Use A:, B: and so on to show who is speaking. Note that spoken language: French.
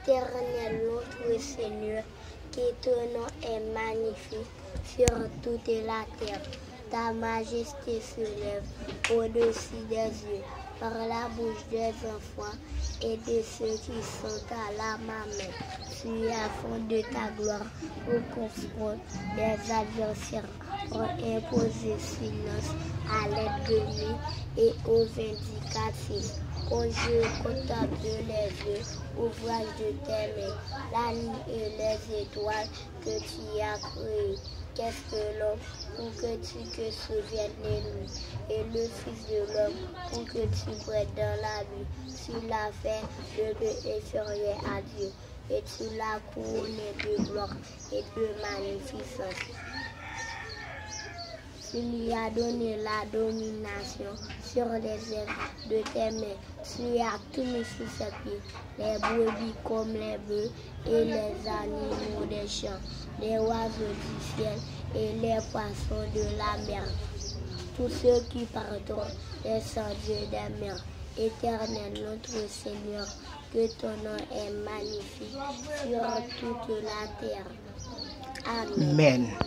A: Éternel notre Seigneur, que ton nom est magnifique sur toute la terre. Ta majesté se lève au-dessus des yeux par la bouche des enfants et de ceux qui sont à la main. Tu as fond de ta gloire pour confronter des adversaires, pour imposer silence à l'ennemi et aux vindicatifs. Conjure contemple les yeux, ouvrage de tes mains, la lune et les étoiles que tu as créées. Qu'est-ce que l'homme pour que tu te souviennes de lui, et le Fils de l'homme pour que tu prennes dans la vie. Tu l'as fait de peu inférieur à Dieu, et tu l'as couronné de gloire et de magnificence. Tu lui as donné la domination sur les œuvres de tes mains. Tu as tout mis sous ses pieds, les brebis comme les bœufs et les animaux des champs, les oiseaux du ciel et les poissons de la mer. Tous ceux qui partent des sentiers des mers. Éternel notre Seigneur, que ton nom est magnifique sur toute la terre. Amen.
B: Amen.